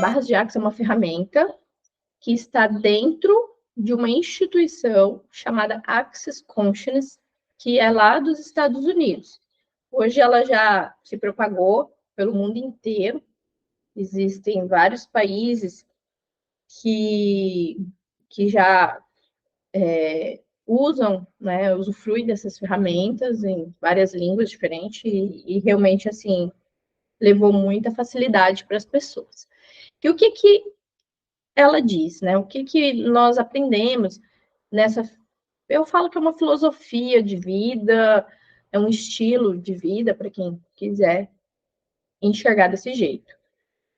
Barras de Axis é uma ferramenta que está dentro de uma instituição chamada Access Consciousness, que é lá dos Estados Unidos. Hoje ela já se propagou pelo mundo inteiro. Existem vários países que já usam, né, usufruem dessas ferramentas em várias línguas diferentes e realmente, assim, levou muita facilidade para as pessoas. E o que ela diz, né? O que nós aprendemos nessa... Eu falo que é uma filosofia de vida, é um estilo de vida para quem quiser enxergar desse jeito.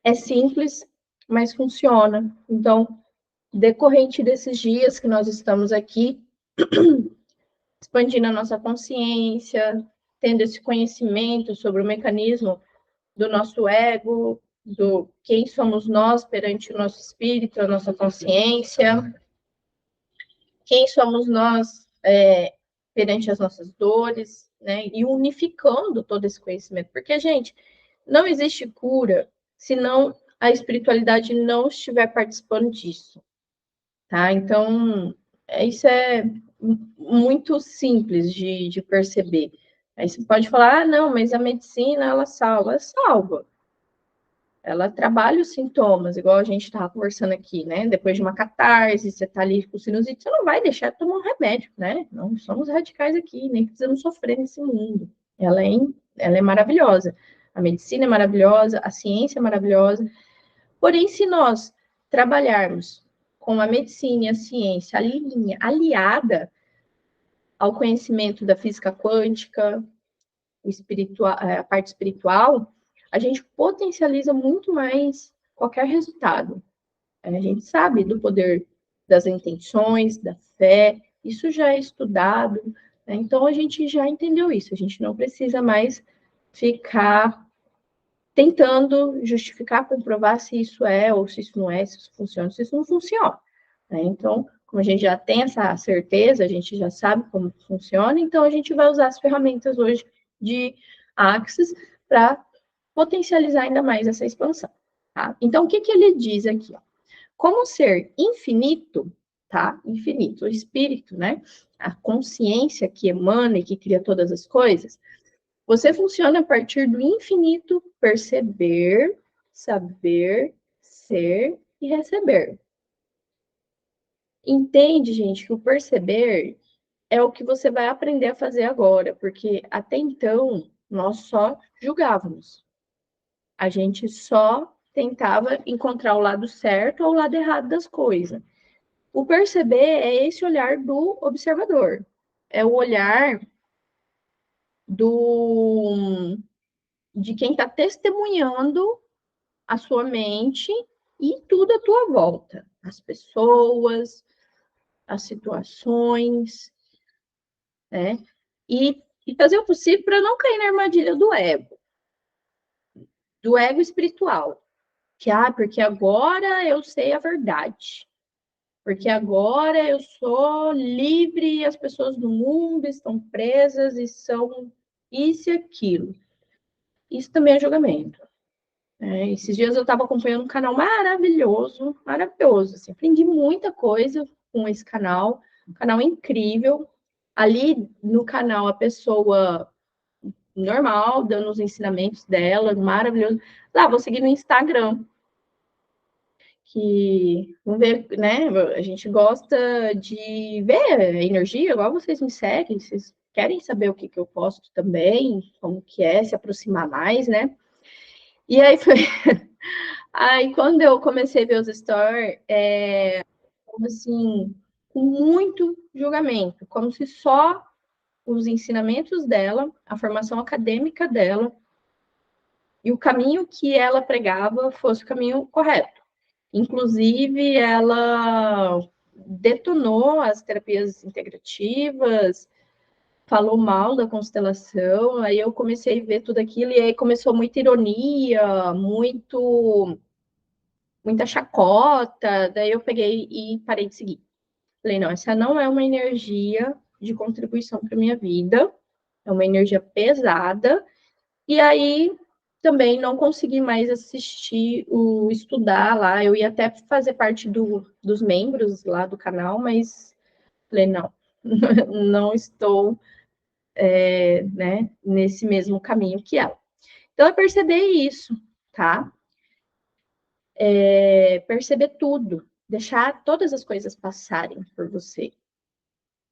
É simples, mas funciona. Então, decorrente desses dias que nós estamos aqui, expandindo a nossa consciência, tendo esse conhecimento sobre o mecanismo do nosso ego, do quem somos nós perante o nosso espírito, a nossa consciência, quem somos nós perante as nossas dores, né? E unificando todo esse conhecimento. Porque, gente, não existe cura se não a espiritualidade não estiver participando disso, tá? Então, isso é muito simples de perceber. Aí você pode falar, ah, não, mas a medicina, ela salva. Ela salva. Ela trabalha os sintomas, igual a gente estava conversando aqui, né? Depois de uma catarse, você está ali com sinusite, você não vai deixar de tomar um remédio, né? Não somos radicais aqui, nem precisamos sofrer nesse mundo. Ela é maravilhosa. A medicina é maravilhosa, a ciência é maravilhosa. Porém, se nós trabalharmos com a medicina e a ciência aliada ao conhecimento da física quântica, a parte espiritual, a gente potencializa muito mais qualquer resultado. A gente sabe do poder das intenções, da fé, isso já é estudado, né? Então a gente já entendeu isso, a gente não precisa mais ficar tentando justificar, comprovar se isso é ou se isso não é, se isso funciona, se isso não funciona, né? Então, como a gente já tem essa certeza, a gente já sabe como funciona, então a gente vai usar as ferramentas hoje de Axis para potencializar ainda mais essa expansão, tá? Então, o que ele diz aqui, ó? Como ser infinito, tá? Infinito, o espírito, né? A consciência que emana e que cria todas as coisas, você funciona a partir do infinito perceber, saber, ser e receber. Entende, gente, que o perceber é o que você vai aprender a fazer agora, porque até então nós só julgávamos. A gente só tentava encontrar o lado certo ou o lado errado das coisas. O perceber é esse olhar do observador. É o olhar de quem está testemunhando a sua mente e tudo à tua volta. As pessoas, as situações, né? E fazer o possível para não cair na armadilha do ego espiritual. Que, porque agora eu sei a verdade. Porque agora eu sou livre e as pessoas do mundo estão presas e são isso e aquilo. Isso também é julgamento. Esses dias eu estava acompanhando um canal maravilhoso, maravilhoso. Assim, aprendi muita coisa com esse canal, um canal incrível. Ali no canal, a pessoa normal, dando os ensinamentos dela, maravilhoso. Lá, vou seguir no Instagram, que, vamos ver, né? A gente gosta de ver a energia, igual vocês me seguem, vocês querem saber o que eu posto também, como que é, se aproximar mais, né? E aí foi. Aí quando eu comecei a ver os stories, assim, com muito julgamento, como se só os ensinamentos dela, a formação acadêmica dela e o caminho que ela pregava fosse o caminho correto. Inclusive, ela detonou as terapias integrativas, falou mal da constelação, aí eu comecei a ver tudo aquilo, e aí começou muita ironia, muita chacota, daí eu peguei e parei de seguir. Falei, não, essa não é uma energia de contribuição para minha vida, é uma energia pesada, e aí também não consegui mais estudar lá. Eu ia até fazer parte dos membros lá do canal, mas falei, não, não estou né, nesse mesmo caminho que ela. Então, eu percebi isso, tá? Perceber tudo, deixar todas as coisas passarem por você.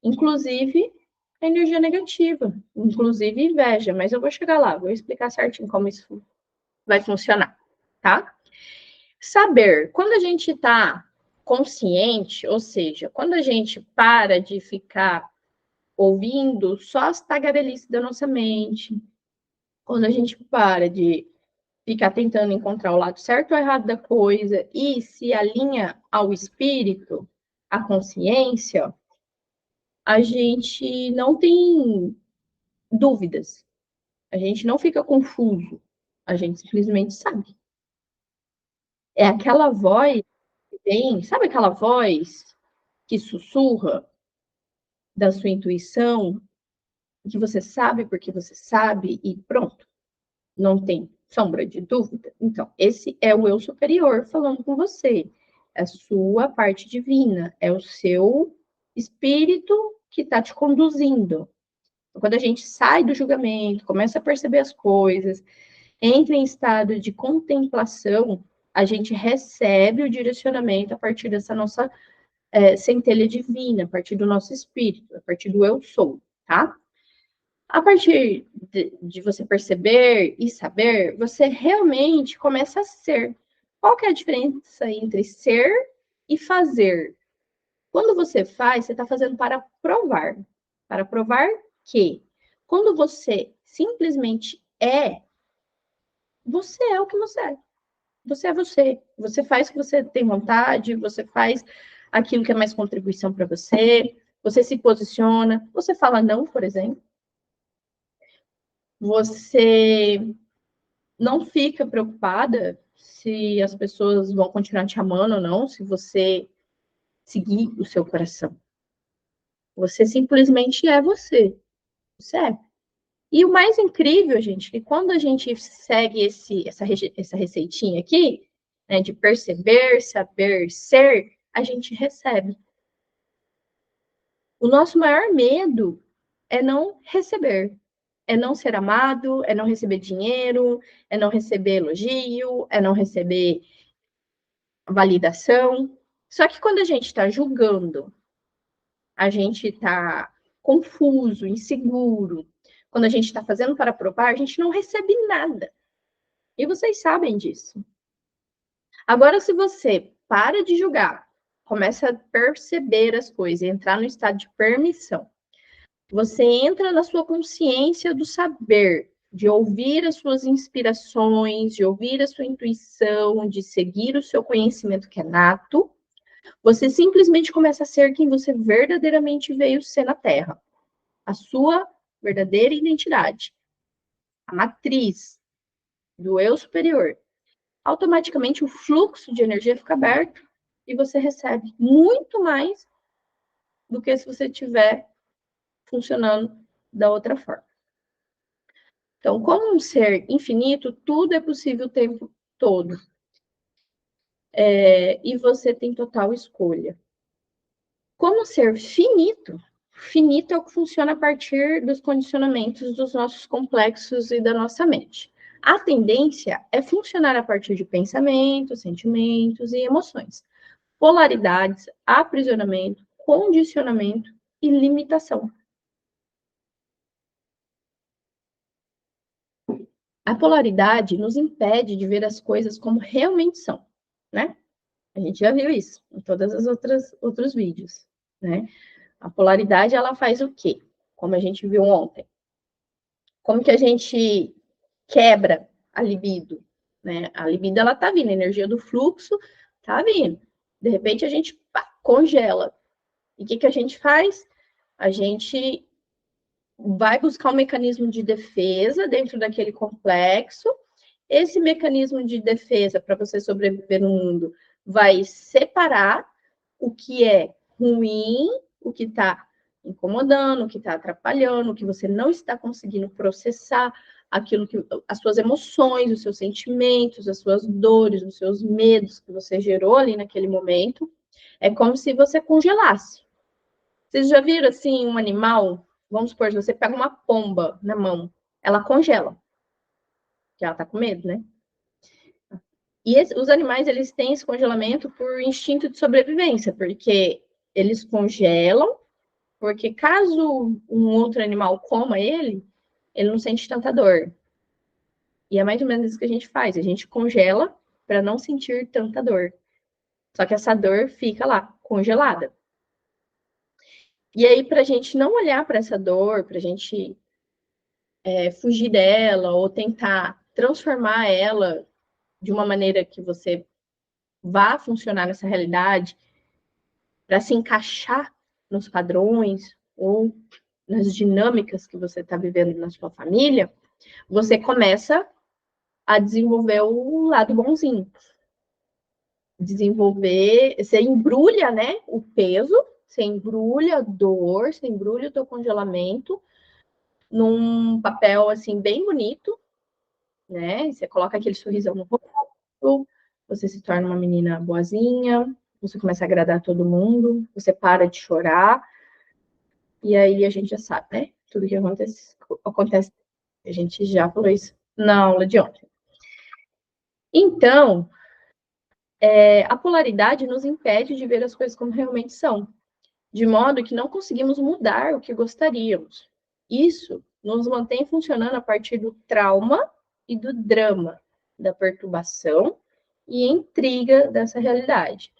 Inclusive a energia negativa, inclusive inveja, mas eu vou chegar lá, vou explicar certinho como isso vai funcionar, tá? Saber, quando a gente está consciente, ou seja, quando a gente para de ficar ouvindo só as tagarelices da nossa mente, quando a gente para de ficar tentando encontrar o lado certo ou errado da coisa e se alinha ao espírito, à consciência, a gente não tem dúvidas, a gente não fica confuso, a gente simplesmente sabe. É aquela voz que vem, sabe aquela voz que sussurra da sua intuição, que você sabe porque você sabe e pronto, não tem sombra de dúvida? Então, esse é o eu superior falando com você, é a sua parte divina, é o seu espírito que está te conduzindo. Quando a gente sai do julgamento, começa a perceber as coisas, entra em estado de contemplação, a gente recebe o direcionamento a partir dessa nossa centelha divina, a partir do nosso espírito, a partir do eu sou, tá? A partir de você perceber e saber, você realmente começa a ser. Qual que é a diferença entre ser e fazer? Quando você faz, você está fazendo para provar. Para provar que quando você simplesmente você é o que você é. Você é você. Você faz o que você tem vontade, você faz aquilo que é mais contribuição para você, você se posiciona, você fala não, por exemplo. Você não fica preocupada se as pessoas vão continuar te amando ou não, se você seguir o seu coração. Você simplesmente é você. Você é. E o mais incrível, gente, que quando a gente segue essa receitinha aqui, né, de perceber, saber, ser, a gente recebe. O nosso maior medo é não receber. É não ser amado, é não receber dinheiro, é não receber elogio, é não receber validação. Só que quando a gente está julgando, a gente está confuso, inseguro, quando a gente está fazendo para provar, a gente não recebe nada. E vocês sabem disso. Agora, se você para de julgar, começa a perceber as coisas, entrar no estado de permissão, você entra na sua consciência do saber, de ouvir as suas inspirações, de ouvir a sua intuição, de seguir o seu conhecimento que é nato, você simplesmente começa a ser quem você verdadeiramente veio ser na Terra. A sua verdadeira identidade. A matriz do eu superior. Automaticamente o fluxo de energia fica aberto e você recebe muito mais do que se você estiver funcionando da outra forma. Então, como um ser infinito, tudo é possível o tempo todo. E você tem total escolha. Como ser finito, finito é o que funciona a partir dos condicionamentos dos nossos complexos e da nossa mente. A tendência é funcionar a partir de pensamentos, sentimentos e emoções. Polaridades, aprisionamento, condicionamento e limitação. A polaridade nos impede de ver as coisas como realmente são, né? A gente já viu isso em todas as outros vídeos, né? A polaridade, ela faz o quê? Como a gente viu ontem. Como que a gente quebra a libido, né? A libido, ela tá vindo, a energia do fluxo tá vindo. De repente, a gente congela. E o que a gente faz? A gente vai buscar um mecanismo de defesa dentro daquele complexo. Esse mecanismo de defesa para você sobreviver no mundo vai separar o que é ruim, o que está incomodando, o que está atrapalhando, o que você não está conseguindo processar, aquilo que as suas emoções, os seus sentimentos, as suas dores, os seus medos que você gerou ali naquele momento. É como se você congelasse. Vocês já viram assim um animal? Vamos supor, se você pega uma pomba na mão, ela congela, porque ela tá com medo, né? E os animais, eles têm esse congelamento por instinto de sobrevivência, porque eles congelam, porque caso um outro animal coma ele não sente tanta dor. E é mais ou menos isso que a gente faz, a gente congela para não sentir tanta dor. Só que essa dor fica lá, congelada. E aí, para a gente não olhar para essa dor, para a gente fugir dela ou tentar transformar ela de uma maneira que você vá funcionar nessa realidade, para se encaixar nos padrões ou nas dinâmicas que você está vivendo na sua família, você começa a desenvolver o lado bonzinho. Desenvolver, você embrulha, né, o peso, você embrulha a dor, você embrulha o teu congelamento num papel, assim, bem bonito, né, você coloca aquele sorrisão no rosto, você se torna uma menina boazinha, você começa a agradar todo mundo, você para de chorar, e aí a gente já sabe, né, tudo que acontece, a gente já falou isso na aula de ontem. Então, a polaridade nos impede de ver as coisas como realmente são, de modo que não conseguimos mudar o que gostaríamos. Isso nos mantém funcionando a partir do trauma e do drama, da perturbação e intriga dessa realidade.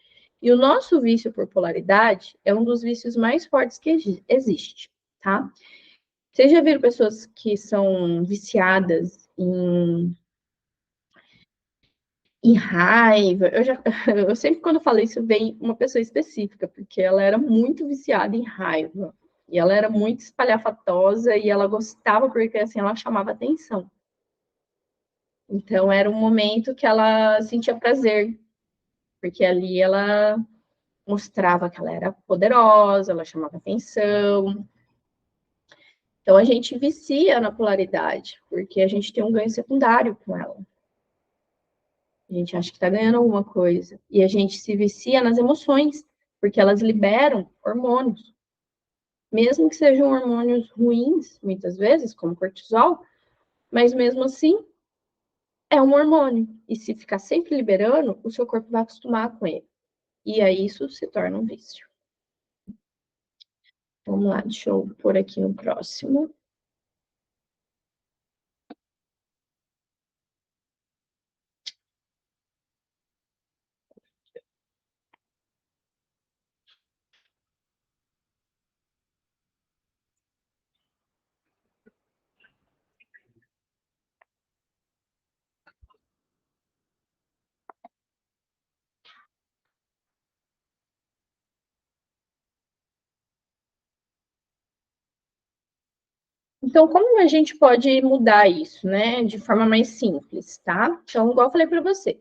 E o nosso vício por polaridade é um dos vícios mais fortes que existe, tá? Vocês já viram pessoas que são viciadas em raiva? Eu sempre, quando falo isso, vem uma pessoa específica, porque ela era muito viciada em raiva. E ela era muito espalhafatosa e ela gostava porque, assim, ela chamava atenção. Então, era um momento que ela sentia prazer, porque ali ela mostrava que ela era poderosa, ela chamava atenção. Então, a gente vicia na polaridade, porque a gente tem um ganho secundário com ela. A gente acha que está ganhando alguma coisa. E a gente se vicia nas emoções, porque elas liberam hormônios. Mesmo que sejam hormônios ruins, muitas vezes, como cortisol, mas mesmo assim, é um hormônio. E se ficar sempre liberando, o seu corpo vai acostumar com ele. E aí isso se torna um vício. Vamos lá, deixa eu pôr aqui no próximo. Então, como a gente pode mudar isso, né, de forma mais simples, tá? Então, igual eu falei para você,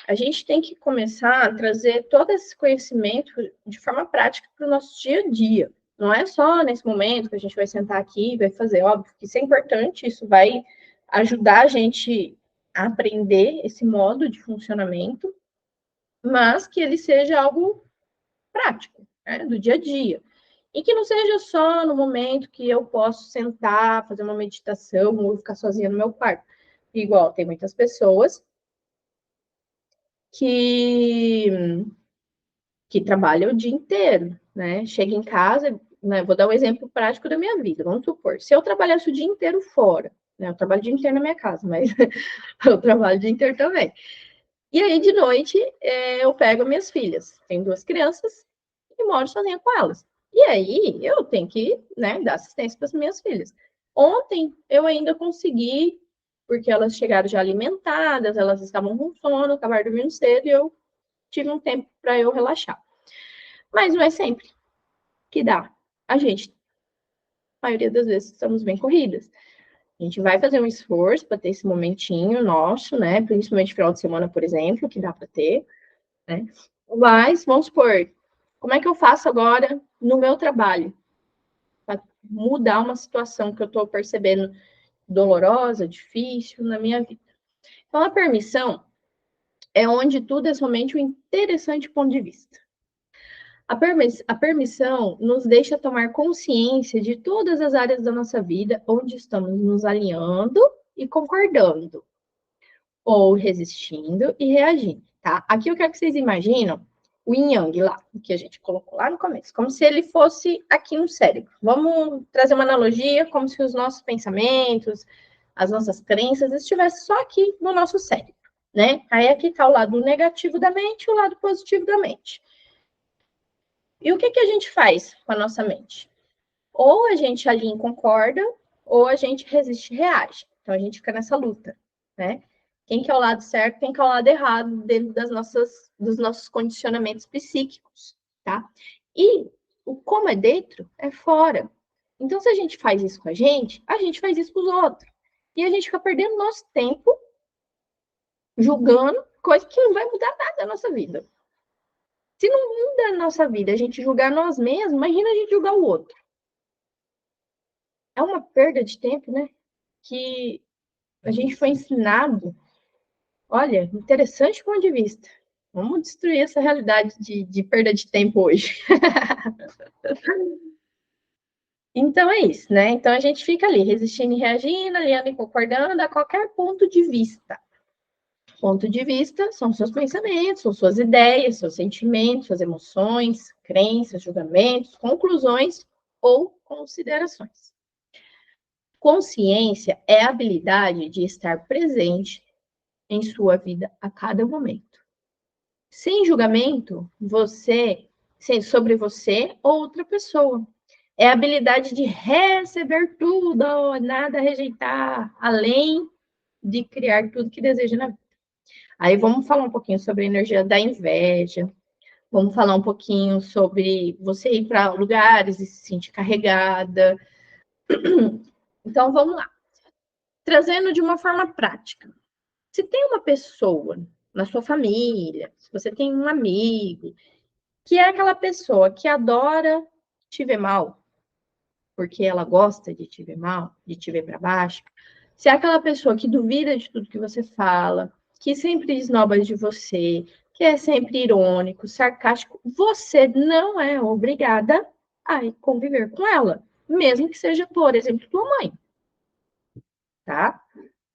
a gente tem que começar a trazer todo esse conhecimento de forma prática para o nosso dia a dia. Não é só nesse momento que a gente vai sentar aqui e vai fazer, óbvio que isso é importante, isso vai ajudar a gente a aprender esse modo de funcionamento, mas que ele seja algo prático, né, do dia a dia. E que não seja só no momento que eu posso sentar, fazer uma meditação ou ficar sozinha no meu quarto. Igual, tem muitas pessoas que trabalham o dia inteiro, né? Chega em casa, né? Vou dar um exemplo prático da minha vida. Vamos supor, se eu trabalhasse o dia inteiro fora, né? Eu trabalho o dia inteiro na minha casa, mas eu trabalho o dia inteiro também. E aí, de noite, eu pego minhas filhas. Tenho 2 crianças e moro sozinha com elas. E aí, eu tenho que, né, dar assistência para as minhas filhas. Ontem, eu ainda consegui, porque elas chegaram já alimentadas, elas estavam com sono, acabaram dormindo cedo, e eu tive um tempo para eu relaxar. Mas não é sempre que dá. A gente, a maioria das vezes, estamos bem corridas. A gente vai fazer um esforço para ter esse momentinho nosso, né? Principalmente final de semana, por exemplo, que dá para ter, né? Mas, vamos supor, como é que eu faço agora no meu trabalho? Para mudar uma situação que eu estou percebendo dolorosa, difícil na minha vida. Então, a permissão é onde tudo é somente um interessante ponto de vista. A permissão nos deixa tomar consciência de todas as áreas da nossa vida onde estamos nos alinhando e concordando, ou resistindo e reagindo, tá? Aqui eu quero que vocês imaginam o yin yang lá, que a gente colocou lá no começo, como se ele fosse aqui no cérebro. Vamos trazer uma analogia, como se os nossos pensamentos, as nossas crenças estivessem só aqui no nosso cérebro, né? Aí aqui está o lado negativo da mente e o lado positivo da mente. E o que a gente faz com a nossa mente? Ou a gente alinha e concorda, ou a gente resiste e reage. Então a gente fica nessa luta, né? Quem que é o lado certo, quem que é o lado errado dentro dos nossos condicionamentos psíquicos, tá? E o como é dentro é fora. Então, se a gente faz isso com a gente faz isso com os outros. E a gente fica perdendo nosso tempo julgando coisa que não vai mudar nada na nossa vida. Se não muda a nossa vida, a gente julgar nós mesmos, imagina a gente julgar o outro. É uma perda de tempo, né? Que a gente foi ensinado. Olha, interessante ponto de vista. Vamos destruir essa realidade de perda de tempo hoje. Então é isso, né? Então a gente fica ali, resistindo e reagindo, alinhando e concordando a qualquer ponto de vista. Ponto de vista são seus pensamentos, são suas ideias, seus sentimentos, suas emoções, crenças, julgamentos, conclusões ou considerações. Consciência é a habilidade de estar presente em sua vida a cada momento. Sem julgamento, sobre você ou outra pessoa. É a habilidade de receber tudo, nada rejeitar, além de criar tudo que deseja na vida. Aí vamos falar um pouquinho sobre a energia da inveja, vamos falar um pouquinho sobre você ir para lugares e se sentir carregada. Então vamos lá. Trazendo de uma forma prática. Se tem uma pessoa na sua família, se você tem um amigo, que é aquela pessoa que adora te ver mal, porque ela gosta de te ver mal, de te ver para baixo, se é aquela pessoa que duvida de tudo que você fala, que sempre esnoba de você, que é sempre irônico, sarcástico, você não é obrigada a conviver com ela, mesmo que seja, por exemplo, tua mãe, tá?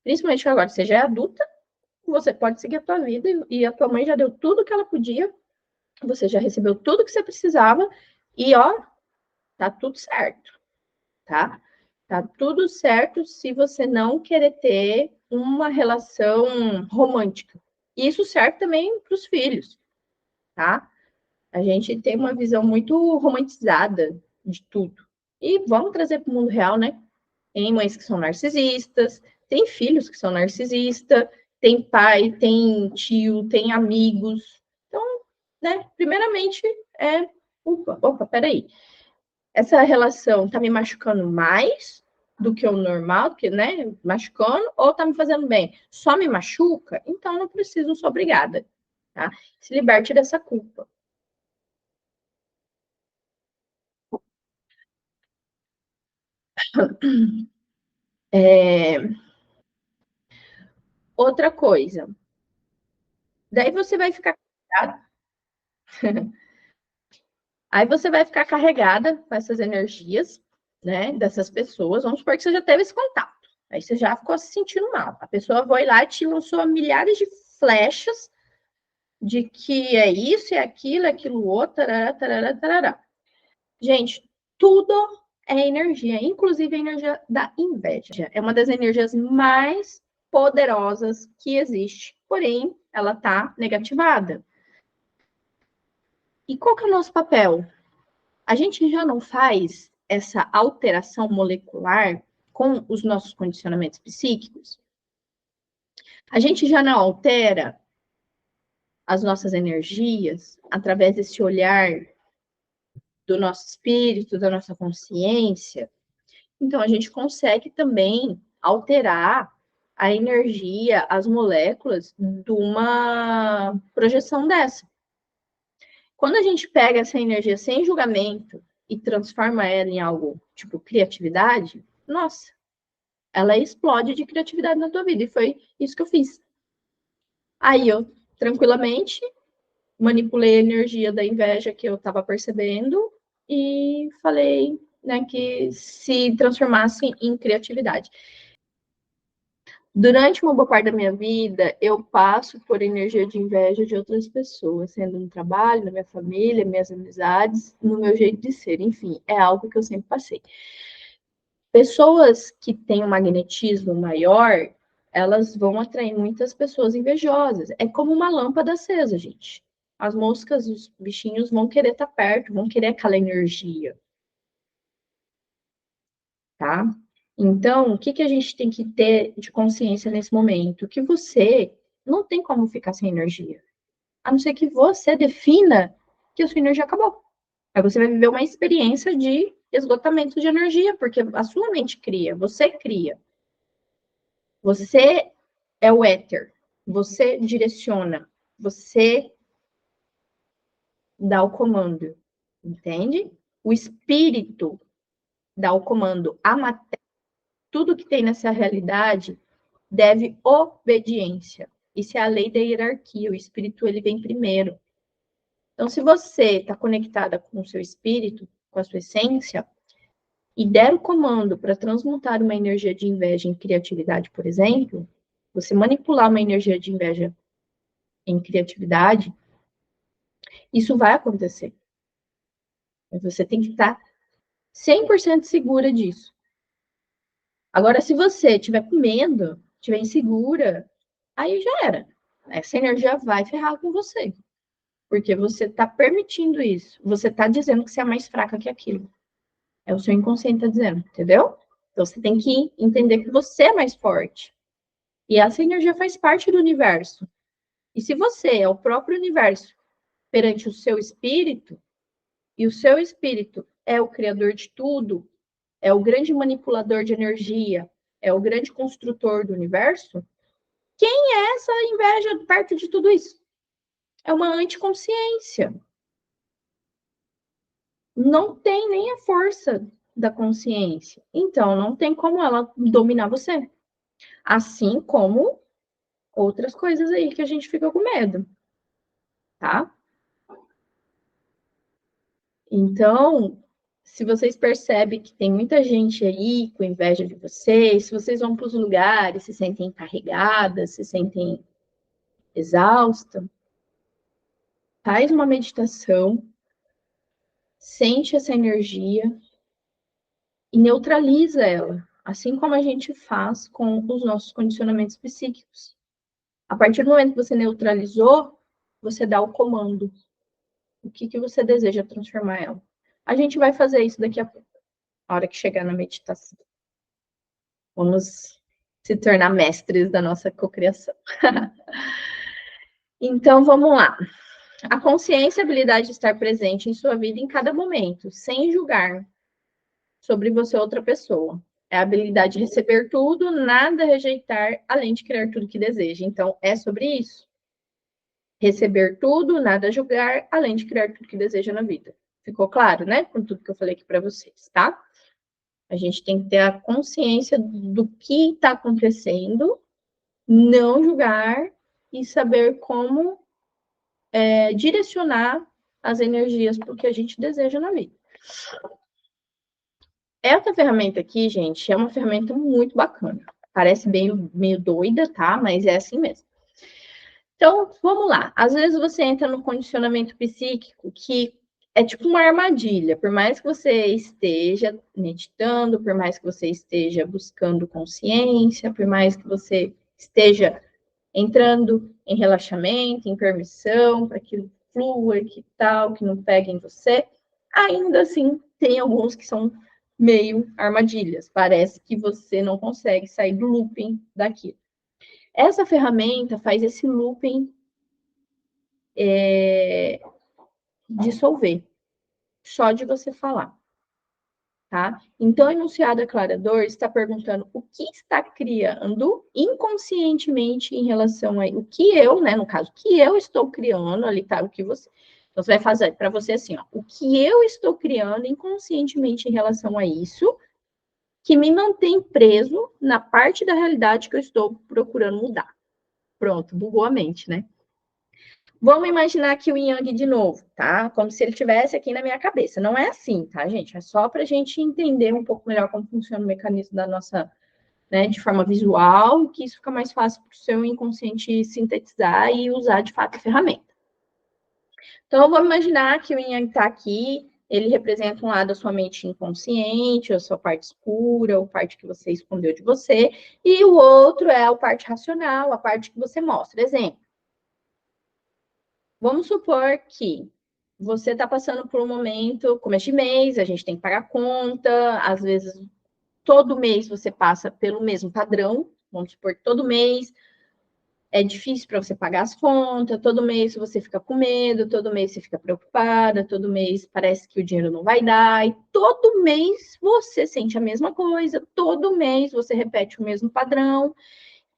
Principalmente que agora você já é adulta, você pode seguir a tua vida e a tua mãe já deu tudo que ela podia, você já recebeu tudo que você precisava e, ó, tá tudo certo, tá? Tá tudo certo se você não querer ter uma relação romântica. Isso serve também para os filhos, tá? A gente tem uma visão muito romantizada de tudo. E vamos trazer para o mundo real, né? Tem mães que são narcisistas, tem filhos que são narcisistas, tem pai, tem tio, tem amigos. Então, né? Primeiramente, opa, peraí. Essa relação tá me machucando mais do que o normal, que, né, machucando, ou tá me fazendo bem? Só me machuca? Então não preciso, não sou obrigada, tá? Se liberte dessa culpa. Outra coisa, daí você vai ficar aí você vai ficar carregada com essas energias, né, dessas pessoas. Vamos supor que você já teve esse contato. Aí você já ficou se sentindo mal. A pessoa foi lá e te lançou milhares de flechas de que é isso, é aquilo outro, tarará, tarará, tarará. Gente, tudo é energia, inclusive a energia da inveja. É uma das energias mais poderosas que existe, porém, ela está negativada. E qual que é o nosso papel? A gente já não faz essa alteração molecular com os nossos condicionamentos psíquicos? A gente já não altera as nossas energias através desse olhar do nosso espírito, da nossa consciência? Então, a gente consegue também alterar a energia, as moléculas de uma projeção dessa. Quando a gente pega essa energia sem julgamento e transforma ela em algo tipo criatividade, nossa, ela explode de criatividade na tua vida. E foi isso que eu fiz. Aí eu, tranquilamente, manipulei a energia da inveja que eu estava percebendo e falei, né, que se transformasse em criatividade. Durante uma boa parte da minha vida, eu passo por energia de inveja de outras pessoas, sendo no trabalho, na minha família, minhas amizades, no meu jeito de ser, enfim, é algo que eu sempre passei. Pessoas que têm um magnetismo maior, elas vão atrair muitas pessoas invejosas. É como uma lâmpada acesa, gente. As moscas, os bichinhos vão querer estar perto, vão querer aquela energia, tá? Então, o que que a gente tem que ter de consciência nesse momento? Que você não tem como ficar sem energia. A não ser que você defina que a sua energia acabou. Aí você vai viver uma experiência de esgotamento de energia, porque a sua mente cria, você cria. Você é o éter, você direciona, você dá o comando, entende? O espírito dá o comando. A matéria, tudo que tem nessa realidade deve obediência. Isso é a lei da hierarquia. O espírito ele vem primeiro. Então, se você está conectada com o seu espírito, com a sua essência, e der o comando para transmutar uma energia de inveja em criatividade, por exemplo, você manipular uma energia de inveja em criatividade, isso vai acontecer. Mas você tem que estar 100% segura disso. Agora, se você tiver com medo, tiver insegura, aí já era. Essa energia vai ferrar com você. Porque você está permitindo isso. Você está dizendo que você é mais fraca que aquilo. É o seu inconsciente está dizendo, entendeu? Então você tem que entender que você é mais forte. E essa energia faz parte do universo. E se você é o próprio universo perante o seu espírito, e o seu espírito é o criador de tudo, é o grande manipulador de energia, é o grande construtor do universo, quem é essa inveja perto de tudo isso? É uma anticonsciência. Não tem nem a força da consciência. Então, não tem como ela dominar você. Assim como outras coisas aí que a gente fica com medo, tá? Então, se vocês percebem que tem muita gente aí com inveja de vocês, se vocês vão para os lugares, se sentem carregadas, se sentem exaustas, faz uma meditação, sente essa energia e neutraliza ela, assim como a gente faz com os nossos condicionamentos psíquicos. A partir do momento que você neutralizou, você dá o comando. O que, que você deseja transformar ela? A gente vai fazer isso daqui a pouco, a hora que chegar na meditação. Vamos se tornar mestres da nossa cocriação. Então, vamos lá. A consciência é a habilidade de estar presente em sua vida em cada momento, sem julgar sobre você ou outra pessoa. É a habilidade de receber tudo, nada rejeitar, além de criar tudo que deseja. Então, é sobre isso. Receber tudo, nada julgar, além de criar tudo que deseja na vida. Ficou claro, né? Com tudo que eu falei aqui para vocês, tá? A gente tem que ter a consciência do que está acontecendo, não julgar e saber como direcionar as energias para o que a gente deseja na vida. Essa ferramenta aqui, gente, é uma ferramenta muito bacana. Parece meio doida, tá? Mas é assim mesmo. Então, vamos lá. Às vezes você entra no condicionamento psíquico que é tipo uma armadilha. Por mais que você esteja meditando, por mais que você esteja buscando consciência, por mais que você esteja entrando em relaxamento, em permissão, para que flua, que tal, que não pegue em você, ainda assim tem alguns que são meio armadilhas. Parece que você não consegue sair do looping daquilo. Essa ferramenta faz esse looping dissolver, só de você falar. Tá? Então, o enunciado aclarador está perguntando o que está criando inconscientemente em relação a o que eu, né, no caso, o que eu estou criando, ali tá o que você. Então, você vai fazer para você assim, ó, o que eu estou criando inconscientemente em relação a isso, que me mantém preso na parte da realidade que eu estou procurando mudar. Pronto, bugou a mente, né? Vamos imaginar aqui o Yin Yang de novo, tá? Como se ele estivesse aqui na minha cabeça. Não é assim, tá, gente? É só para a gente entender um pouco melhor como funciona o mecanismo da nossa, né, de forma visual, que isso fica mais fácil para o seu inconsciente sintetizar e usar, de fato, a ferramenta. Então, vamos imaginar que o Yin Yang está aqui, ele representa um lado da sua mente inconsciente, a sua parte escura, a parte que você escondeu de você, e o outro é a parte racional, a parte que você mostra. Exemplo. Vamos supor que você está passando por um momento, começo de mês, a gente tem que pagar conta, às vezes todo mês você passa pelo mesmo padrão, vamos supor que todo mês é difícil para você pagar as contas, todo mês você fica com medo, todo mês você fica preocupada, todo mês parece que o dinheiro não vai dar, e todo mês você sente a mesma coisa, todo mês você repete o mesmo padrão,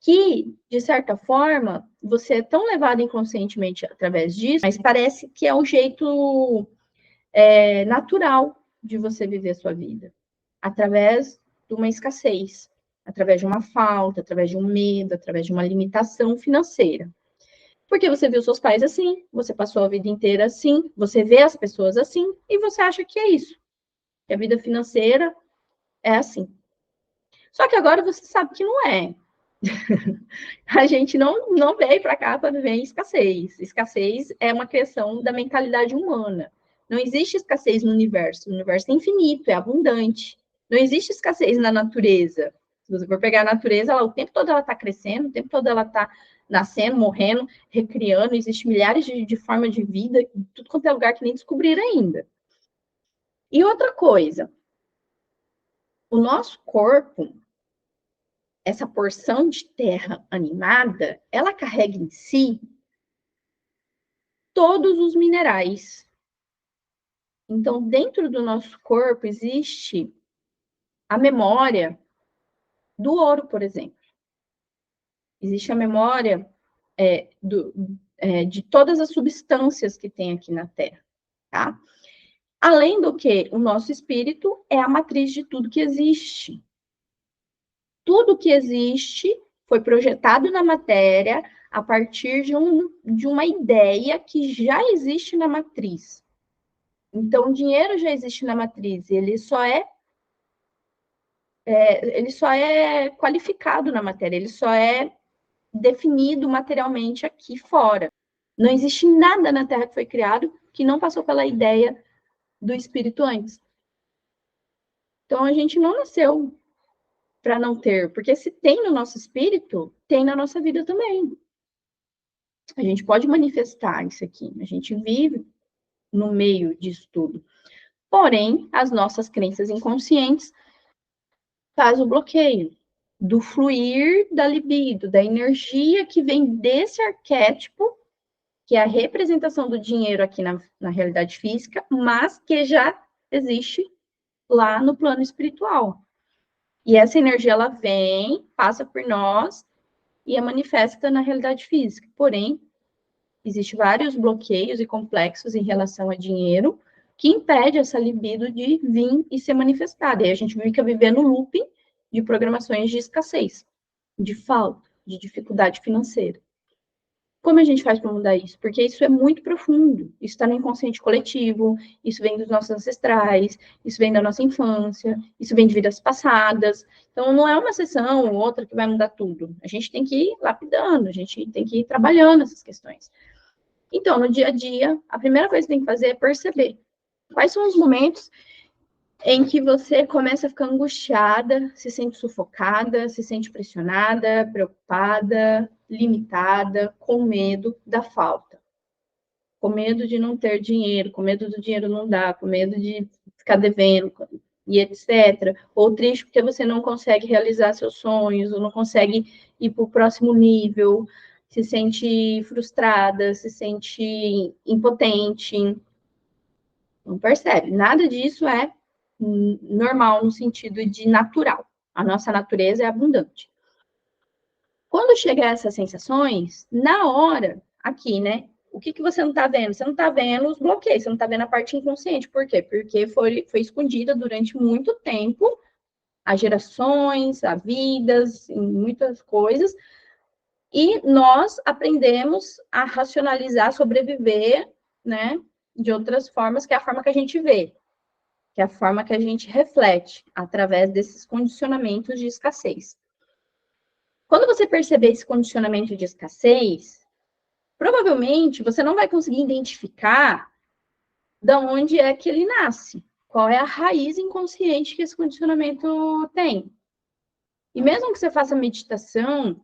que, de certa forma, você é tão levado inconscientemente através disso, mas parece que é um jeito natural de você viver a sua vida, através de uma escassez, através de uma falta, através de um medo, através de uma limitação financeira. Porque você viu seus pais assim, você passou a vida inteira assim, você vê as pessoas assim, e você acha que é isso, que a vida financeira é assim. Só que agora você sabe que não é. A gente não veio para cá para viver em escassez. Escassez é uma questão da mentalidade humana. Não existe escassez no universo. O universo é infinito, é abundante. Não existe escassez na natureza. Se você for pegar a natureza, o tempo todo ela está crescendo, o tempo todo ela está nascendo, morrendo, recriando. Existem milhares de formas de vida, tudo quanto é lugar que nem descobriram ainda. E outra coisa, o nosso corpo, essa porção de terra animada, ela carrega em si todos os minerais. Então, dentro do nosso corpo existe a memória do ouro, por exemplo. Existe a memória de todas as substâncias que tem aqui na Terra, tá? Além do que, o nosso espírito é a matriz de tudo que existe. Tudo que existe foi projetado na matéria a partir de uma ideia que já existe na matriz. Então, o dinheiro já existe na matriz, ele só é qualificado na matéria, ele só é definido materialmente aqui fora. Não existe nada na Terra que foi criado que não passou pela ideia do espírito antes. Então, a gente não nasceu para não ter, porque se tem no nosso espírito, tem na nossa vida também. A gente pode manifestar isso aqui, a gente vive no meio disso tudo. Porém, as nossas crenças inconscientes faz o bloqueio do fluir da libido, da energia que vem desse arquétipo, que é a representação do dinheiro aqui na realidade física, mas que já existe lá no plano espiritual. E essa energia, ela vem, passa por nós e é manifesta na realidade física. Porém, existem vários bloqueios e complexos em relação a dinheiro que impede essa libido de vir e ser manifestada. E a gente fica vivendo looping de programações de escassez, de falta, de dificuldade financeira. Como a gente faz para mudar isso? Porque isso é muito profundo. Isso está no inconsciente coletivo, isso vem dos nossos ancestrais, isso vem da nossa infância, isso vem de vidas passadas. Então, não é uma sessão ou outra que vai mudar tudo. A gente tem que ir lapidando, a gente tem que ir trabalhando essas questões. Então, no dia a dia, a primeira coisa que tem que fazer é perceber quais são os momentos em que você começa a ficar angustiada, se sente sufocada, se sente pressionada, preocupada, limitada, com medo da falta. Com medo de não ter dinheiro, com medo do dinheiro não dar, com medo de ficar devendo, e etc. Ou triste porque você não consegue realizar seus sonhos, ou não consegue ir para o próximo nível, se sente frustrada, se sente impotente. Não percebe. Nada disso é normal no sentido de natural. A nossa natureza é abundante. Quando chega a essas sensações, na hora, aqui, né? O que você não está vendo? Você não está vendo os bloqueios, você não está vendo a parte inconsciente. Por quê? Porque foi escondida durante muito tempo a gerações, a vidas, em muitas coisas. E nós aprendemos a racionalizar, sobreviver, né, de outras formas, que é a forma que a gente vê, que é a forma que a gente reflete através desses condicionamentos de escassez. Quando você perceber esse condicionamento de escassez, provavelmente você não vai conseguir identificar de onde é que ele nasce, qual é a raiz inconsciente que esse condicionamento tem. E mesmo que você faça meditação,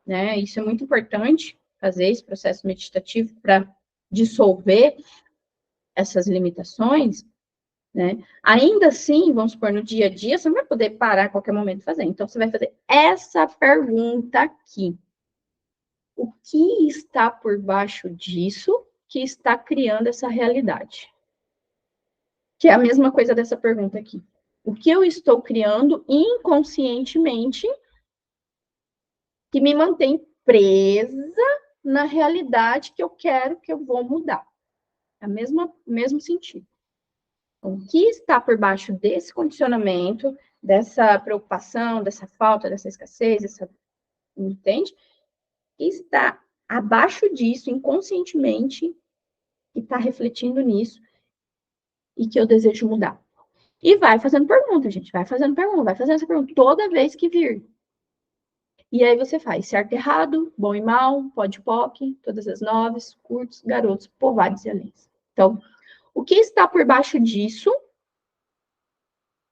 né, isso é muito importante, fazer esse processo meditativo para dissolver essas limitações, né? Ainda assim, vamos supor, no dia a dia, você não vai poder parar a qualquer momento e fazer. Então, você vai fazer essa pergunta aqui. O que está por baixo disso que está criando essa realidade? Que é a mesma coisa dessa pergunta aqui. O que eu estou criando inconscientemente que me mantém presa na realidade que eu quero, que eu vou mudar? É o mesmo sentido. O que está por baixo desse condicionamento, dessa preocupação, dessa falta, dessa escassez, entende? Que está abaixo disso, inconscientemente, e está refletindo nisso, e que eu desejo mudar. E vai fazendo pergunta, gente, vai fazendo essa pergunta toda vez que vir. E aí você faz certo e errado, bom e mal, pode POC, todas as noves, curtos, garotos, povoados e alens. Então, o que está por baixo disso,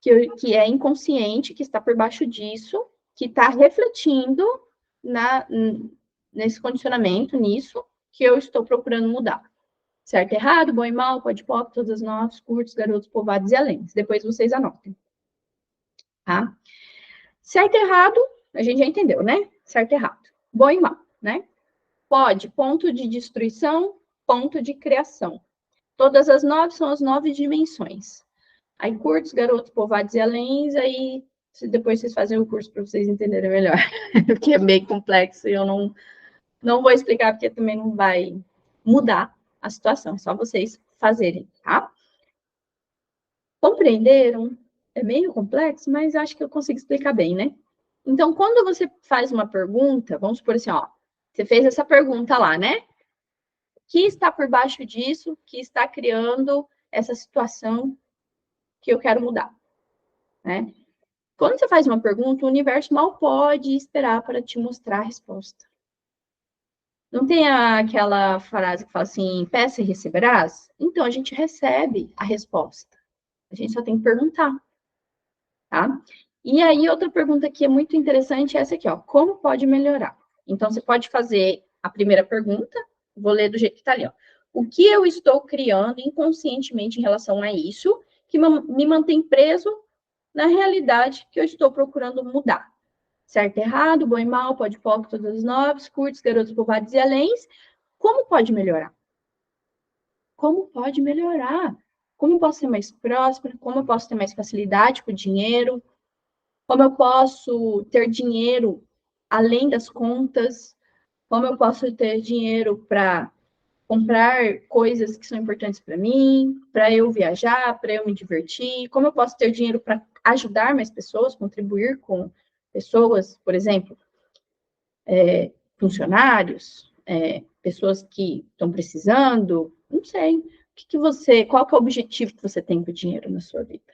que é inconsciente, que está por baixo disso, que está refletindo nesse condicionamento, nisso, que eu estou procurando mudar. Certo e errado, bom e mal, pode POC, todas as noves, curtos, garotos, povoados e alens. Depois vocês anotem. Tá? Certo e errado, a gente já entendeu, né? Certo e errado. Bom e mal, né? Pode, ponto de destruição, ponto de criação. Todas as 9 são as 9 dimensões. Aí, curtos, garotos, povoados e alens, aí depois vocês fazem o curso para vocês entenderem melhor. Porque é meio complexo e eu não vou explicar, porque também não vai mudar a situação. É só vocês fazerem, tá? Compreenderam? É meio complexo, mas acho que eu consigo explicar bem, né? Então, quando você faz uma pergunta, vamos supor assim, ó, você fez essa pergunta lá, né? O que está por baixo disso, que está criando essa situação que eu quero mudar, né? Quando você faz uma pergunta, o universo mal pode esperar para te mostrar a resposta. Não tem aquela frase que fala assim, peça e receberás? Então, a gente recebe a resposta. A gente só tem que perguntar, tá? E aí, outra pergunta que é muito interessante é essa aqui, ó. Como pode melhorar? Então, você pode fazer a primeira pergunta, vou ler do jeito que está ali, ó. O que eu estou criando inconscientemente em relação a isso que me mantém preso na realidade que eu estou procurando mudar? Certo, errado, bom e mal, pode POC, todas as 9, curtos, garotos, povoados e alens. Como pode melhorar? Como pode melhorar? Como eu posso ser mais próspera? Como eu posso ter mais facilidade com o dinheiro? Como eu posso ter dinheiro além das contas? Como eu posso ter dinheiro para comprar coisas que são importantes para mim, para eu viajar, para eu me divertir? Como eu posso ter dinheiro para ajudar mais pessoas, contribuir com pessoas, por exemplo, funcionários, pessoas que estão precisando? Não sei. Qual que é o objetivo que você tem com o dinheiro na sua vida?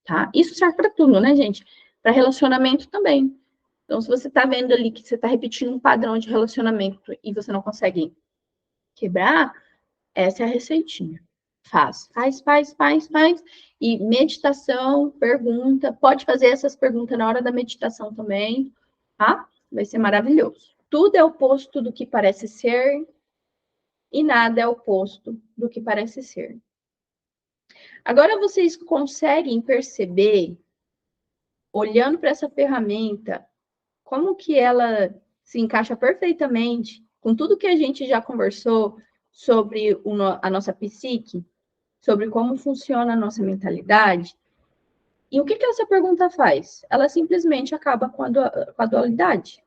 Tá? Isso serve para tudo, né, gente? Para relacionamento também. Então, se você está vendo ali que você está repetindo um padrão de relacionamento e você não consegue quebrar, essa é a receitinha. Faz. E meditação, pergunta. Pode fazer essas perguntas na hora da meditação também, tá? Vai ser maravilhoso. Tudo é oposto do que parece ser e nada é oposto do que parece ser. Agora vocês conseguem perceber, olhando para essa ferramenta, como que ela se encaixa perfeitamente com tudo que a gente já conversou sobre a nossa psique, sobre como funciona a nossa mentalidade? E o que essa pergunta faz? Ela simplesmente acaba com a dualidade.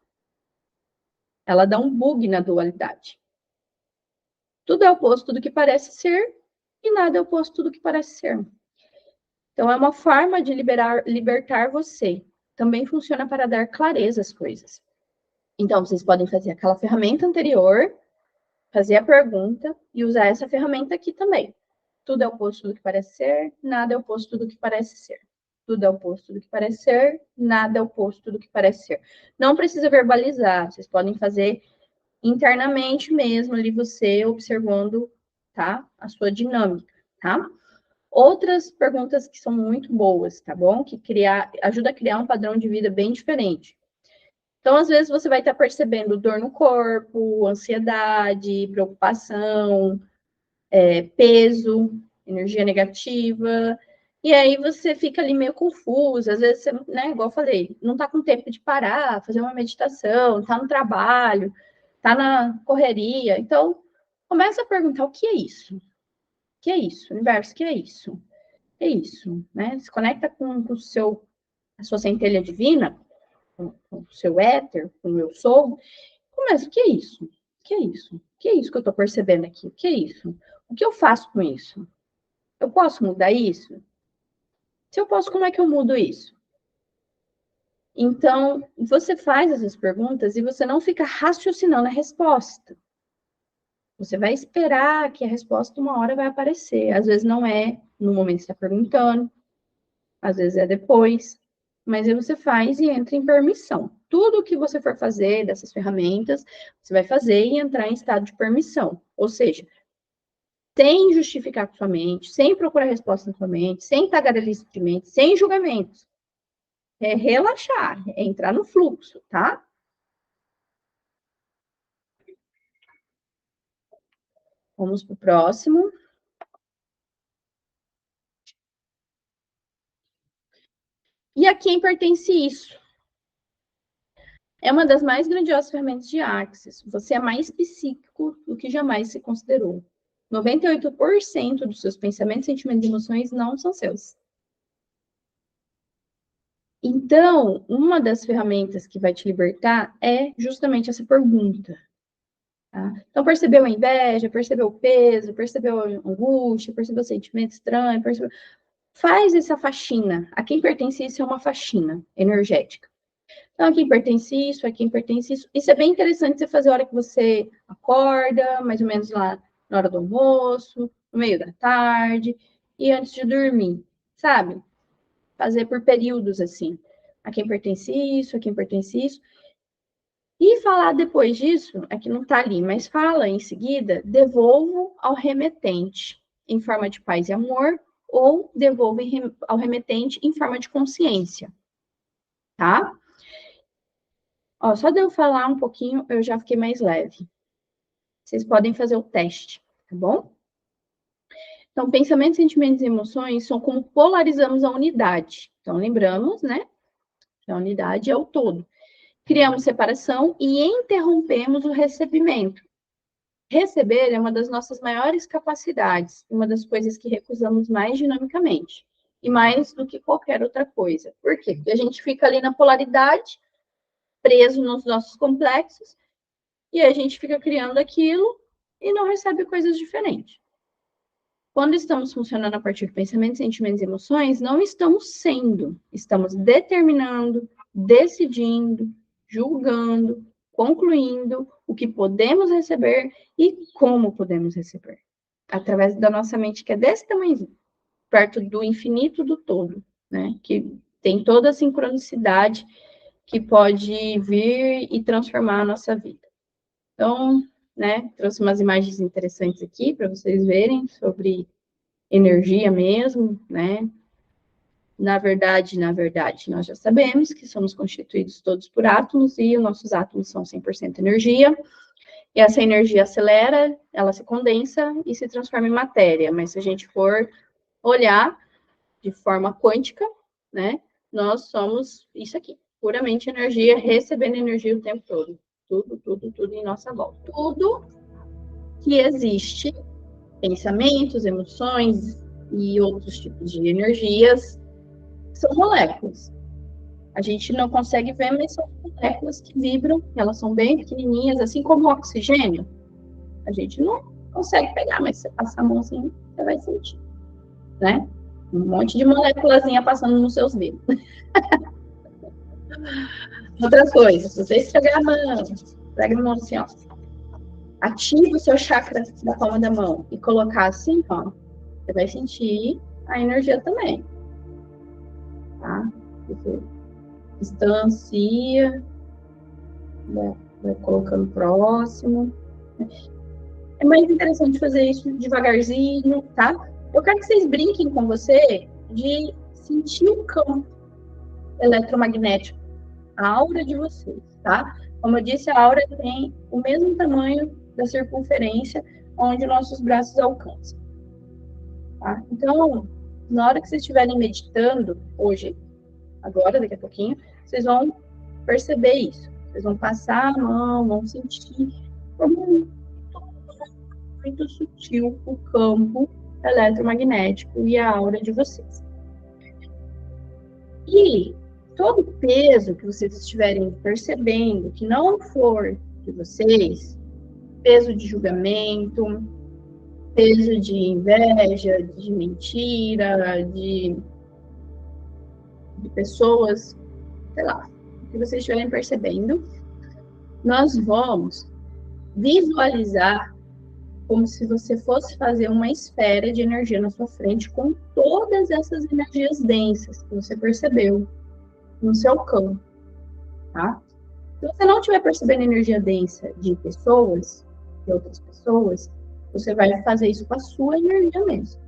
Ela dá um bug na dualidade. Tudo é oposto do que parece ser e nada é oposto do que parece ser. Então, é uma forma de libertar você. Também funciona para dar clareza às coisas. Então, vocês podem fazer aquela ferramenta anterior, fazer a pergunta e usar essa ferramenta aqui também. Tudo é oposto do que parece ser, nada é oposto do que parece ser. Tudo é oposto do que parece ser, nada é oposto do que parece ser. Não precisa verbalizar, vocês podem fazer internamente mesmo, ali você observando, tá? A sua dinâmica, tá? Outras perguntas que são muito boas, tá bom? Que ajuda a criar um padrão de vida bem diferente. Então, às vezes, você vai estar percebendo dor no corpo, ansiedade, preocupação, peso, energia negativa, e aí você fica ali meio confuso, às vezes, você, né, igual eu falei, não está com tempo de parar, fazer uma meditação, está no trabalho, está na correria, então, começa a perguntar, o que é isso? O que é isso? Universo, o que é isso? O que é isso? Né? Se conecta com a sua centelha divina, com o seu éter, com o eu sou, começa, o que é isso? O que é isso? O que é isso que eu estou percebendo aqui? O que é isso? O que eu faço com isso? Eu posso mudar isso? Se eu posso, como é que eu mudo isso? Então, você faz essas perguntas e você não fica raciocinando a resposta. Você vai esperar que a resposta uma hora vai aparecer. Às vezes não é no momento que você está perguntando, às vezes é depois, mas aí você faz e entra em permissão. Tudo que você for fazer dessas ferramentas, você vai fazer e entrar em estado de permissão. Ou seja, sem justificar com sua mente, sem procurar resposta na sua mente, sem tagarelice de mente, sem julgamentos. É relaxar, é entrar no fluxo, tá? Vamos para o próximo. E a quem pertence isso? É uma das mais grandiosas ferramentas de Axis. Você é mais psíquico do que jamais se considerou. 98% dos seus pensamentos, sentimentos e emoções não são seus. Então, uma das ferramentas que vai te libertar é justamente essa pergunta. Tá? Então, percebeu a inveja, percebeu o peso, percebeu a angústia, percebeu o sentimento estranho, faz essa faxina. A quem pertence isso é uma faxina energética. Então, a quem pertence isso, a quem pertence isso. Isso é bem interessante você fazer a hora que você acorda, mais ou menos lá na hora do almoço, no meio da tarde, e antes de dormir, sabe? Fazer por períodos assim. A quem pertence isso, a quem pertence isso. E falar depois disso, aqui não está ali, mas fala em seguida, devolvo ao remetente em forma de paz e amor, ou devolvo ao remetente em forma de consciência, tá? Ó, só de eu falar um pouquinho, eu já fiquei mais leve. Vocês podem fazer o teste, tá bom? Então, pensamentos, sentimentos e emoções são como polarizamos a unidade. Então, lembramos, né? Que a unidade é o todo. Criamos separação e interrompemos o recebimento. Receber é uma das nossas maiores capacidades, uma das coisas que recusamos mais dinamicamente, e mais do que qualquer outra coisa. Por quê? Porque a gente fica ali na polaridade, preso nos nossos complexos, e a gente fica criando aquilo e não recebe coisas diferentes. Quando estamos funcionando a partir de pensamentos, sentimentos e emoções, não estamos sendo, estamos determinando, decidindo, julgando, concluindo o que podemos receber e como podemos receber. Através da nossa mente, que é desse tamanho, perto do infinito do todo, né? Que tem toda a sincronicidade que pode vir e transformar a nossa vida. Então, né, trouxe umas imagens interessantes aqui para vocês verem sobre energia mesmo, né? Na verdade, nós já sabemos que somos constituídos todos por átomos e os nossos átomos são 100% energia. E essa energia acelera, ela se condensa e se transforma em matéria. Mas se a gente for olhar de forma quântica, né, nós somos isso aqui, puramente energia, recebendo energia o tempo todo. Tudo em nossa volta. Tudo que existe, pensamentos, emoções e outros tipos de energias, são moléculas. A gente não consegue ver, mas são moléculas que vibram, elas são bem pequenininhas, assim como o oxigênio. A gente não consegue pegar, mas se você passar a mão assim, você vai sentir, né? Um monte de moléculazinha passando nos seus dedos. Outra coisa, se você esfregar a mão, pega a mão assim, ó. Ativa o seu chakra da palma da mão e colocar assim, ó. Você vai sentir a energia também. Tá? Você distancia, vai colocando próximo. É mais interessante fazer isso devagarzinho, tá? Eu quero que vocês brinquem com você de sentir o campo eletromagnético, a aura de vocês, tá? Como eu disse, a aura tem o mesmo tamanho da circunferência onde nossos braços alcançam, tá? Então, na hora que vocês estiverem meditando, hoje, agora, daqui a pouquinho, vocês vão perceber isso. Vocês vão passar a mão, vão sentir como muito sutil o campo eletromagnético e a aura de vocês. E todo peso que vocês estiverem percebendo que não for de vocês, peso de julgamento, peso de inveja, de mentira, de pessoas, sei lá, que vocês estiverem percebendo, nós vamos visualizar como se você fosse fazer uma esfera de energia na sua frente com todas essas energias densas que você percebeu no seu campo, tá? Se você não estiver percebendo energia densa de pessoas, de outras pessoas, você vai fazer isso com a sua energia mesmo.